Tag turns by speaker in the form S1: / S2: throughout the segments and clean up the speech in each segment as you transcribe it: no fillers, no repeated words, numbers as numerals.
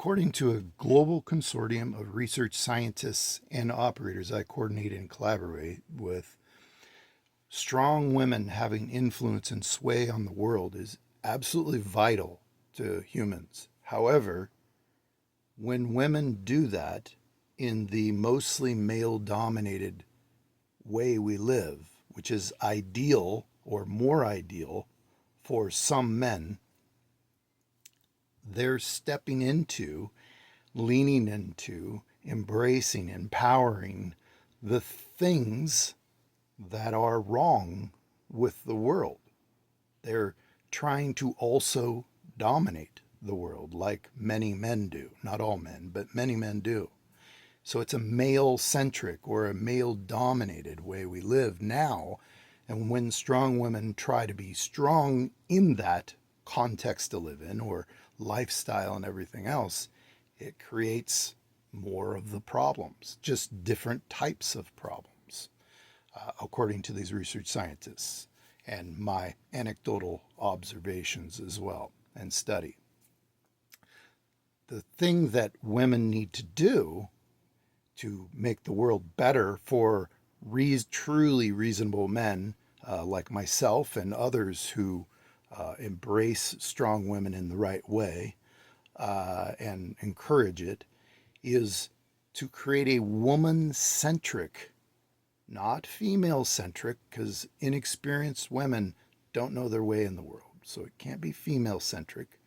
S1: According to a global consortium of research scientists and operators I coordinate and collaborate with, strong women having influence and sway on the world is absolutely vital to humans. However, when women do that in the mostly male dominated way we live, which is ideal or more ideal for some men, they're stepping into, leaning into, embracing, empowering the things that are wrong with the world. They're trying to also dominate the world like many men do. Not all men, but many men do. So it's a male-centric or a male-dominated way we live now. And when strong women try to be strong in that context to live in or lifestyle and everything else, it creates more of the problems, just different types of problems, according to these research scientists and my anecdotal observations as well and study. The thing that women need to do to make the world better for truly reasonable men like myself and others who embrace strong women in the right way and encourage it is to create a woman-centric, not female-centric, because inexperienced women don't know their way in the world. So it can't be female-centric,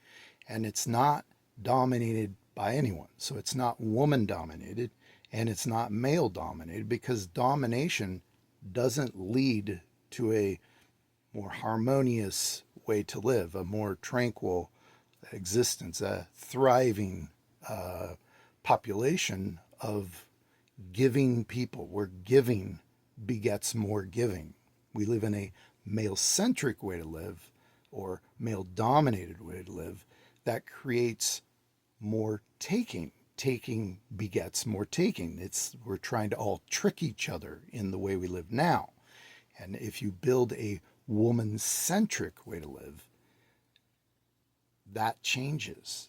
S1: and it's not dominated by anyone. So it's not woman-dominated, and it's not male-dominated, because domination doesn't lead to a more harmonious way to live, a more tranquil existence, a thriving population of giving people. Where giving begets more giving. We live in a male-centric way to live, or male-dominated way to live, that creates more taking. Taking begets more taking. We're trying to all trick each other in the way we live now. And if you build a woman-centric way to live, that changes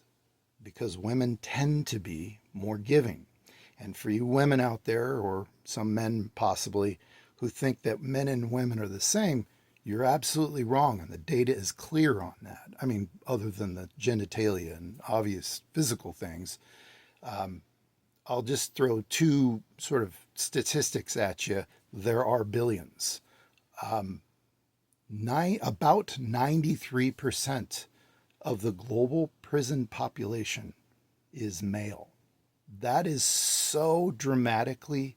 S1: because women tend to be more giving. And for you women out there, or some men possibly, who think that men and women are the same, you're absolutely wrong. And the data is clear on that. I mean, other than the genitalia and obvious physical things. I'll just throw two sort of statistics at you. There are billions. About 93% of the global prison population is male. That is so dramatically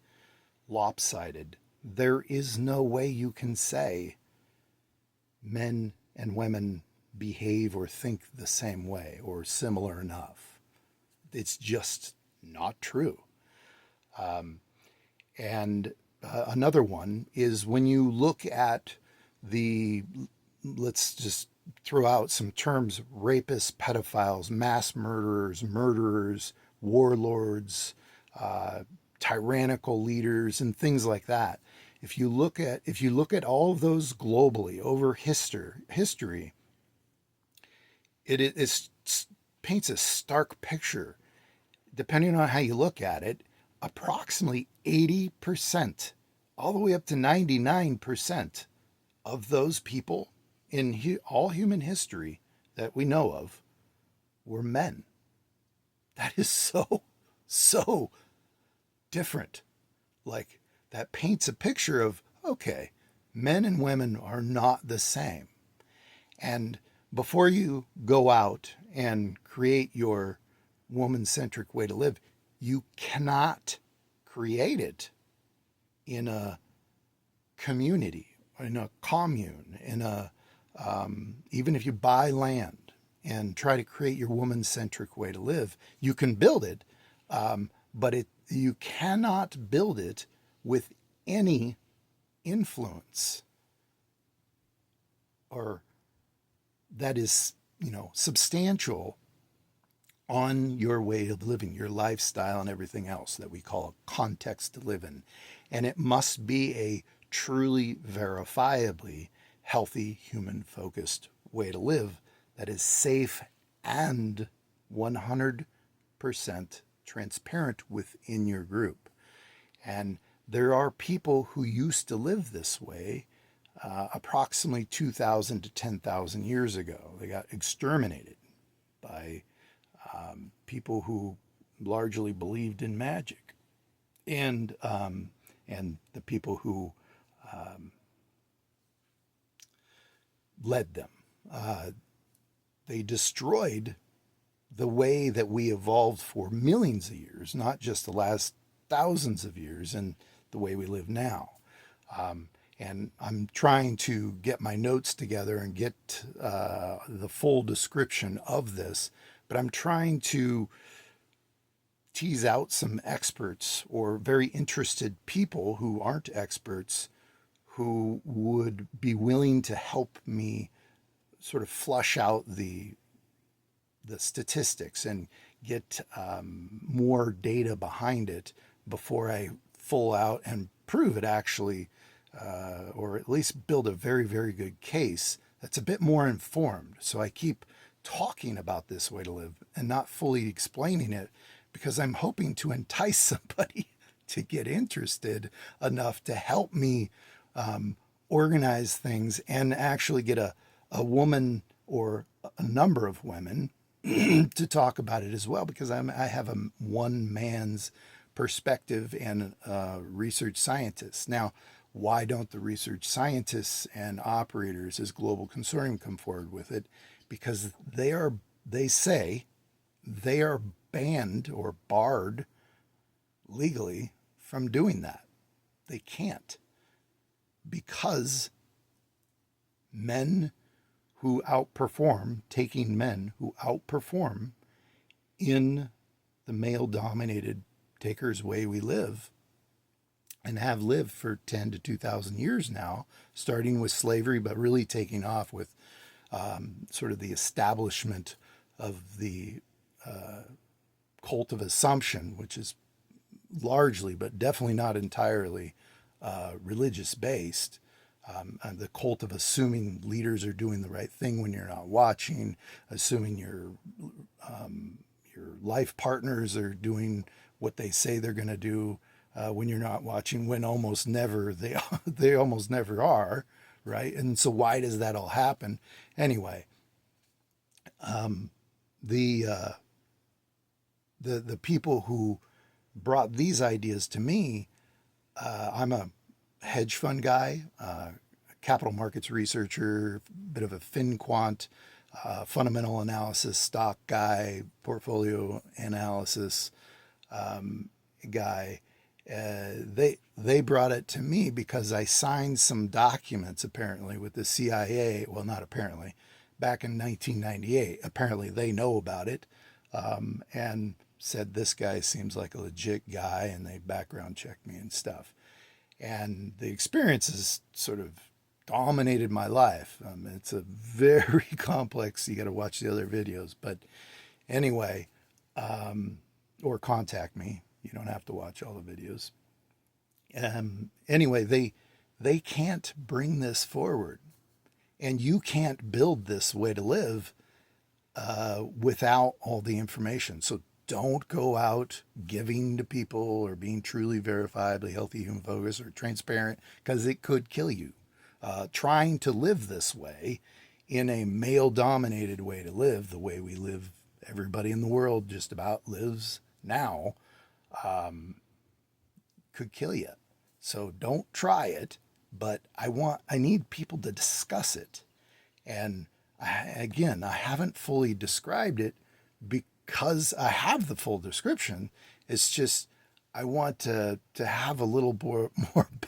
S1: lopsided. There is no way you can say men and women behave or think the same way or similar enough. It's just not true. And another one is when you look at let's just throw out some terms: rapists, pedophiles, mass murderers, warlords, tyrannical leaders, and things like that. If you look at all of those globally over history, it paints a stark picture. Depending on how you look at it, approximately 80%, all the way up to 99% of those people in all human history that we know of were men. That is so different. Like, that paints a picture of, okay, men and women are not the same. And before you go out and create your woman-centric way to live, you cannot create it in a community, in a commune, even if you buy land and try to create your woman-centric way to live, you can build it, but you cannot build it with any influence or that is, substantial on your way of living, your lifestyle, and everything else that we call a context to live in. And it must be a truly verifiably healthy, human-focused way to live that is safe and 100% 100% transparent within your group. And there are people who used to live this way approximately 2,000 to 10,000 years ago. They got exterminated by people who largely believed in magic, and the people who led them. They destroyed the way that we evolved for millions of years, not just the last thousands of years, and the way we live now. And I'm trying to get my notes together and get the full description of this, but I'm trying to tease out some experts or very interested people who aren't experts who would be willing to help me sort of flush out the statistics and get more data behind it before I full out and prove it actually, or at least build a very, very good case that's a bit more informed. So I keep talking about this way to live and not fully explaining it because I'm hoping to entice somebody to get interested enough to help me organize things and actually get a woman or a number of women to talk about it as well, because I have a one man's perspective and research scientists. Now, why don't the research scientists and operators as global consortium come forward with it? Because they say they are banned or barred legally from doing that. They can't, because men who outperform, taking men who outperform in the male-dominated takers way we live and have lived for 10 to 2,000 years now, starting with slavery, but really taking off with sort of the establishment of the cult of assumption, which is largely, but definitely not entirely, religious based. And the cult of assuming leaders are doing the right thing when you're not watching, assuming your life partners are doing what they say they're going to do when you're not watching, when almost never they almost never are, right? And so why does that all happen? Anyway, the people who brought these ideas to me, I'm a hedge fund guy, capital markets researcher, bit of a fin-quant, fundamental analysis, stock guy, portfolio analysis guy. They brought it to me because I signed some documents apparently with the CIA. Well, not apparently, back in 1998. Apparently they know about it, and said this guy seems like a legit guy, and they background checked me and stuff. And the experience has sort of dominated my life. It's a very complex, you got to watch the other videos. But anyway, or contact me. You don't have to watch all the videos. Anyway, they can't bring this forward. And you can't build this way to live without all the information. So don't go out giving to people or being truly verifiably healthy, human focused, or transparent, because it could kill you. Trying to live this way in a male dominated way to live, the way we live, everybody in the world just about lives now, could kill you. So don't try it, but I need people to discuss it. And again, I haven't fully described it because I have the full description. It's just I want to have a little more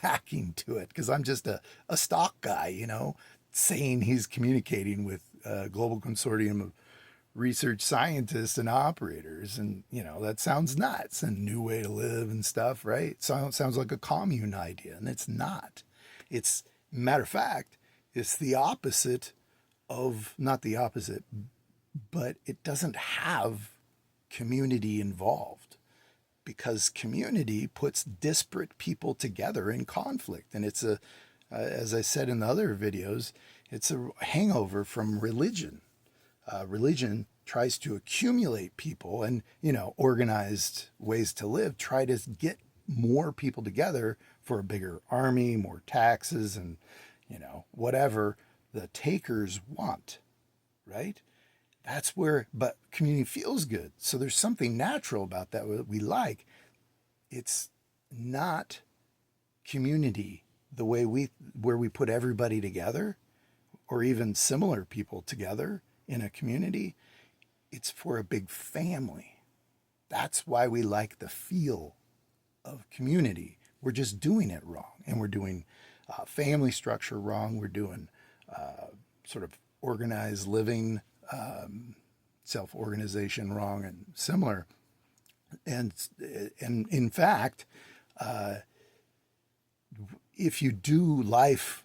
S1: backing to it, because I'm just a stock guy, saying he's communicating with a global consortium of research scientists and operators. And, that sounds nuts, and new way to live and stuff, right? Sounds like a commune idea, and it's not. It's, matter of fact, it's the opposite of, not the opposite, but it doesn't have community involved, because community puts disparate people together in conflict. And it's as I said in the other videos, it's a hangover from religion. Religion tries to accumulate people and, organized ways to live, try to get more people together for a bigger army, more taxes, and, whatever the takers want, right? That's where, but community feels good. So there's something natural about that we like. It's not community the way where we put everybody together or even similar people together in a community. It's for a big family. That's why we like the feel of community. We're just doing it wrong, and we're doing family structure wrong. We're doing sort of organized living, self-organization wrong, and similar. And in fact, if you do life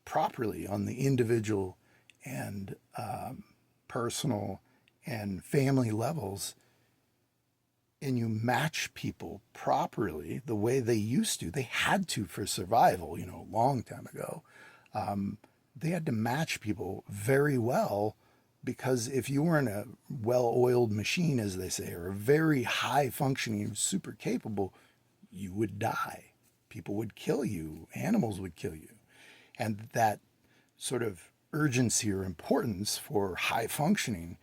S1: properly on the individual and personal and family levels, and you match people properly the way they used to, they had to for survival, a long time ago. They had to match people very well, because if you weren't a well-oiled machine, as they say, or a very high-functioning, super capable, you would die. People would kill you. Animals would kill you. And that sort of urgency or importance for high-functioning,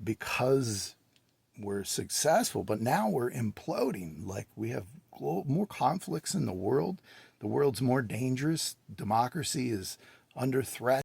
S1: because we're successful, but now we're imploding. Like, we have more conflicts in the world. The world's more dangerous. Democracy is under threat.